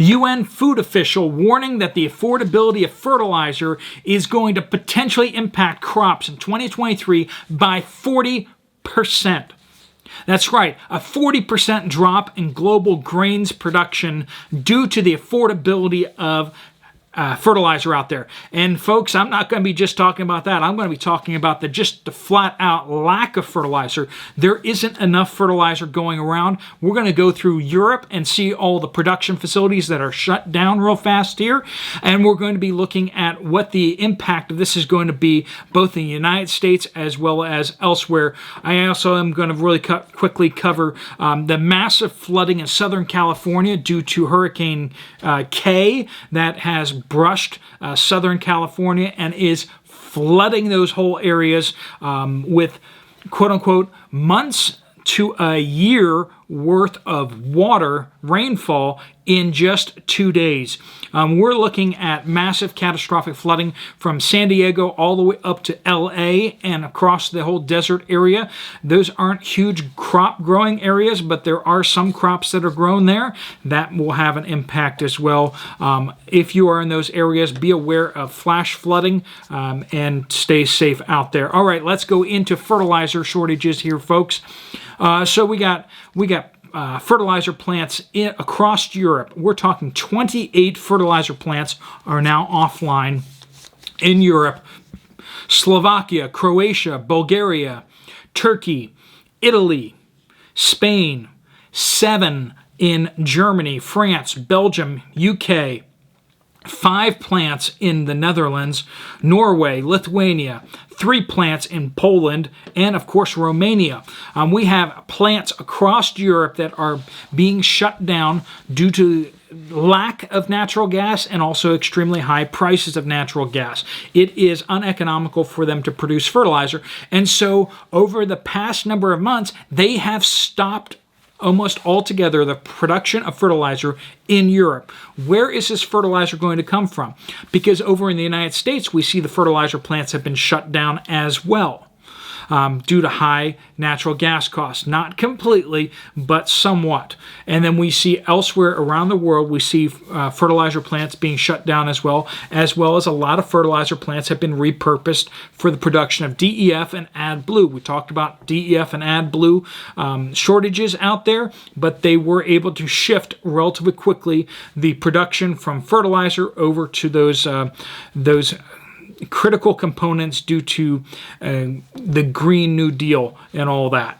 UN food official warning that the affordability of fertilizer is going to potentially impact crops in 2023 by 40%. That's right, a 40% drop in global grains production due to the affordability of fertilizer out there. And folks, I'm not going to be just talking about that. I'm going to be talking about just the flat out lack of fertilizer. There isn't enough fertilizer going around. We're going to go through Europe and see all the production facilities that are shut down real fast here. And we're going to be looking at what the impact of this is going to be both in the United States as well as elsewhere. I also am going to really quickly cover the massive flooding in Southern California due to Hurricane K that has brushed Southern California and is flooding those whole areas with quote-unquote months to a year worth of water rainfall in just 2 days. We're looking at massive catastrophic flooding from San Diego all the way up to LA and across the whole desert area. Those aren't huge crop growing areas, but there are some crops that are grown there that will have an impact as well. If you are in those areas, be aware of flash flooding and stay safe out there. All right, let's go into fertilizer shortages here, folks. So we got fertilizer plants across Europe. We're talking 28 fertilizer plants are now offline in Europe. Slovakia, Croatia, Bulgaria, Turkey, Italy, Spain, 7 in Germany, France, Belgium, UK, 5 plants in the Netherlands, Norway, Lithuania, 3 plants in Poland, and of course Romania. We have plants across Europe that are being shut down due to lack of natural gas and also extremely high prices of natural gas. It is uneconomical for them to produce fertilizer, and so over the past number of months, they have stopped almost altogether the production of fertilizer in Europe. Where is this fertilizer going to come from? Because over in the United States, we see the fertilizer plants have been shut down as well. Due to high natural gas costs. Not completely, but somewhat. And then we see elsewhere around the world, we see fertilizer plants being shut down as well as a lot of fertilizer plants have been repurposed for the production of DEF and AdBlue. We talked about DEF and AdBlue shortages out there, but they were able to shift relatively quickly the production from fertilizer over to those critical components due to the Green New Deal and all that.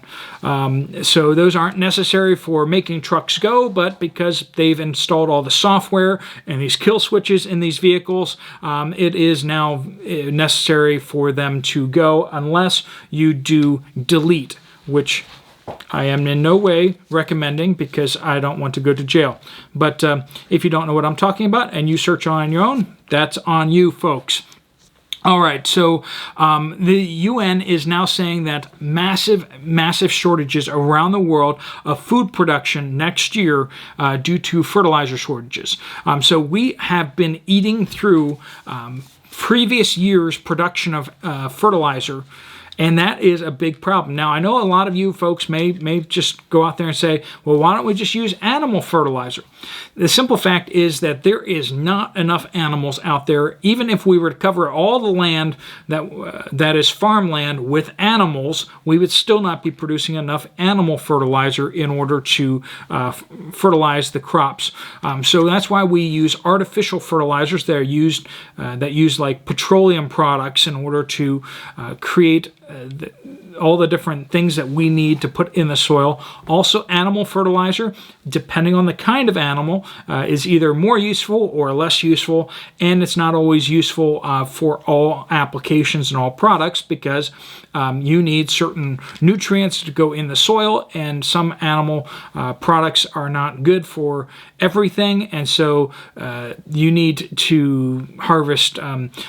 So those aren't necessary for making trucks go, but because they've installed all the software and these kill switches in these vehicles, it is now necessary for them to go unless you do delete, which I am in no way recommending because I don't want to go to jail. But if you don't know what I'm talking about and you search on your own, that's on you, folks. All right, so the UN is now saying that massive shortages around the world of food production next year due to fertilizer shortages. So we have been eating through previous year's production of fertilizer, and that is a big problem. Now, I know a lot of you folks may just go out there and say, well, why don't we just use animal fertilizer? The simple fact is that there is not enough animals out there. Even if we were to cover all the land that is farmland with animals, we would still not be producing enough animal fertilizer in order to fertilize the crops. So that's why we use artificial fertilizers that use like petroleum products in order to create all the different things that we need to put in the soil. Also, animal fertilizer, depending on the kind of animal, is either more useful or less useful, and it's not always useful for all applications and all products because you need certain nutrients to go in the soil, and some animal products are not good for everything, and so you need to harvest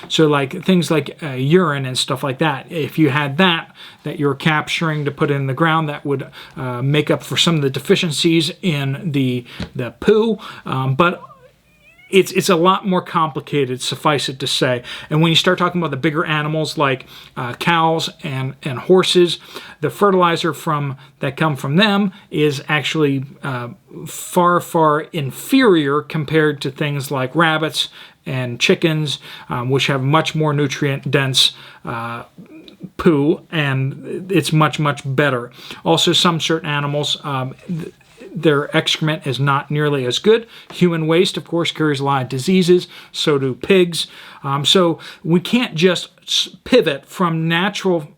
so like things like urine and stuff like that. If you had that you're capturing to put in the ground, that would make up for some of the deficiencies in the poo, but it's a lot more complicated, suffice it to say. And when you start talking about the bigger animals like cows and horses, the fertilizer that come from them is actually far, far inferior compared to things like rabbits and chickens, which have much more nutrient-dense poo, and it's much, much better. Also, some certain animals, their excrement is not nearly as good. Human waste, of course, carries a lot of diseases. So do pigs. So we can't just pivot from natural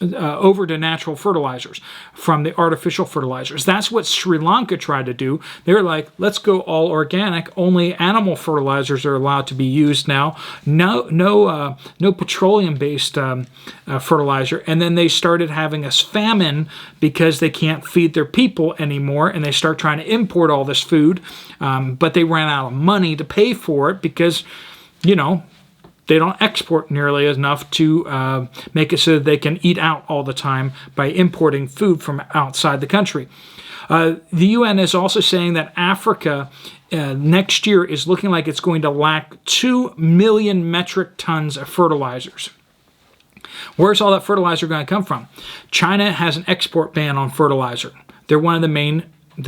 over to natural fertilizers from the artificial fertilizers. That's what Sri Lanka tried to do. They were like, let's go all organic. Only animal fertilizers are allowed to be used now. No petroleum-based fertilizer. And then they started having a famine because they can't feed their people anymore, and they start trying to import all this food, but they ran out of money to pay for it because, they don't export nearly enough to make it so that they can eat out all the time by importing food from outside the country. The UN is also saying that Africa next year is looking like it's going to lack 2 million metric tons of fertilizers. Where's all that fertilizer going to come from? China has an export ban on fertilizer. They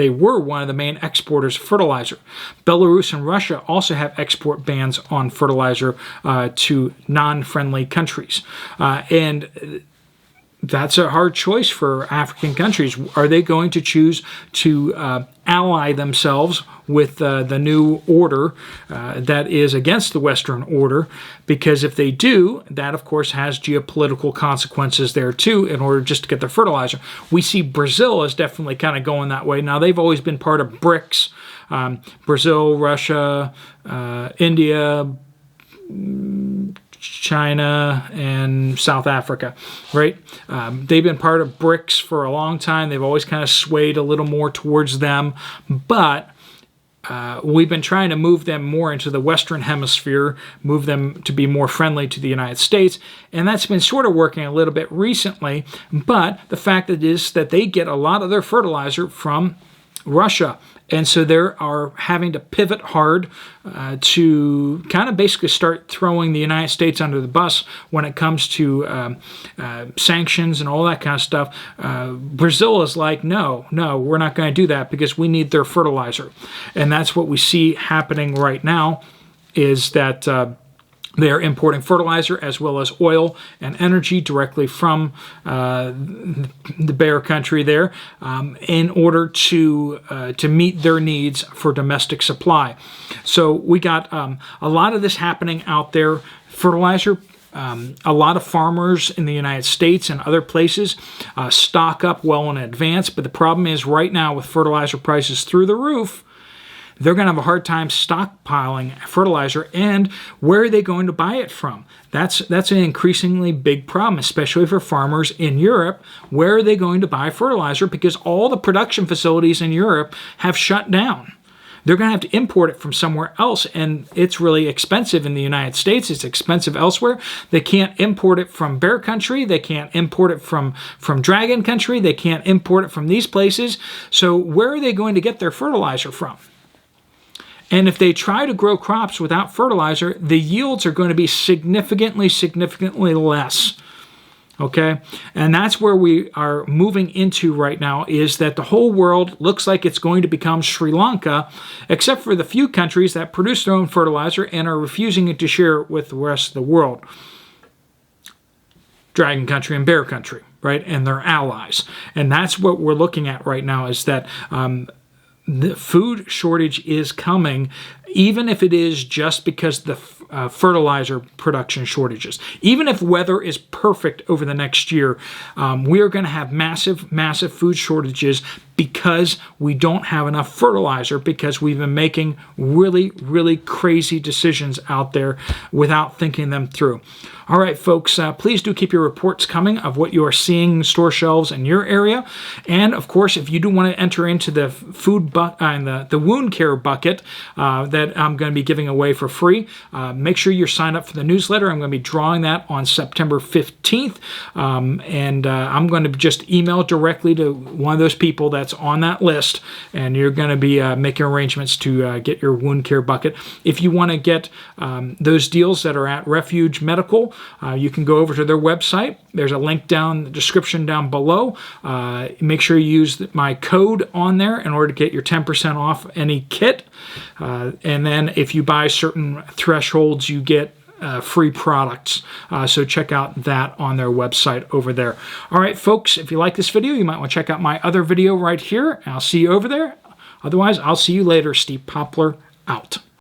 were one of the main exporters of fertilizer. Belarus and Russia also have export bans on fertilizer to non-friendly countries. And that's a hard choice for African countries. Are they going to choose to ally themselves with the new order that is against the Western order? Because if they do, that of course has geopolitical consequences there too in order just to get their fertilizer. We see Brazil is definitely kind of going that way. Now they've always been part of BRICS, Brazil, Russia, India, China, and South Africa, right? They've been part of BRICS for a long time. They've always kind of swayed a little more towards them, but we've been trying to move them more into the Western Hemisphere, move them to be more friendly to the United States, and that's been sort of working a little bit recently, but the fact is that they get a lot of their fertilizer from Russia. And so they are having to pivot hard to kind of basically start throwing the United States under the bus when it comes to sanctions and all that kind of stuff. Brazil is like, no, we're not going to do that because we need their fertilizer. And that's what we see happening right now is that they are importing fertilizer as well as oil and energy directly from the Bear country there in order to meet their needs for domestic supply. So we got a lot of this happening out there. Fertilizer, a lot of farmers in the United States and other places stock up well in advance, but the problem is right now with fertilizer prices through the roof, they're going to have a hard time stockpiling fertilizer, and where are they going to buy it from? That's an increasingly big problem, especially for farmers in Europe. Where are they going to buy fertilizer? Because all the production facilities in Europe have shut down. They're going to have to import it from somewhere else, and it's really expensive in the United States. It's expensive elsewhere. They can't import it from Bear Country. They can't import it from Dragon Country. They can't import it from these places. So where are they going to get their fertilizer from? And if they try to grow crops without fertilizer, the yields are going to be significantly less. Okay? And that's where we are moving into right now, is that the whole world looks like it's going to become Sri Lanka, except for the few countries that produce their own fertilizer and are refusing to share it with the rest of the world. Dragon Country and Bear Country, right? And their allies. And that's what we're looking at right now, is that the food shortage is coming, even if it is just because the fertilizer production shortages. Even if weather is perfect over the next year, we are going to have massive food shortages because we don't have enough fertilizer, because we've been making really crazy decisions out there without thinking them through. All right, folks, please do keep your reports coming of what you are seeing in store shelves in your area. And, of course, if you do want to enter into the food the wound care bucket that I'm going to be giving away for free, make sure you're signed up for the newsletter. I'm going to be drawing that on September 15th. And I'm going to just email directly to one of those people that's that's on that list, and you're going to be making arrangements to get your wound care bucket. If you want to get those deals that are at Refuge Medical, you can go over to their website. There's a link down in the description down below. Make sure you use my code on there in order to get your 10% off any kit. And then if you buy certain thresholds, you get free products. So check out that on their website over there. All right, folks, if you like this video, you might want to check out my other video right here. I'll see you over there. Otherwise, I'll see you later. Steve Poplar out.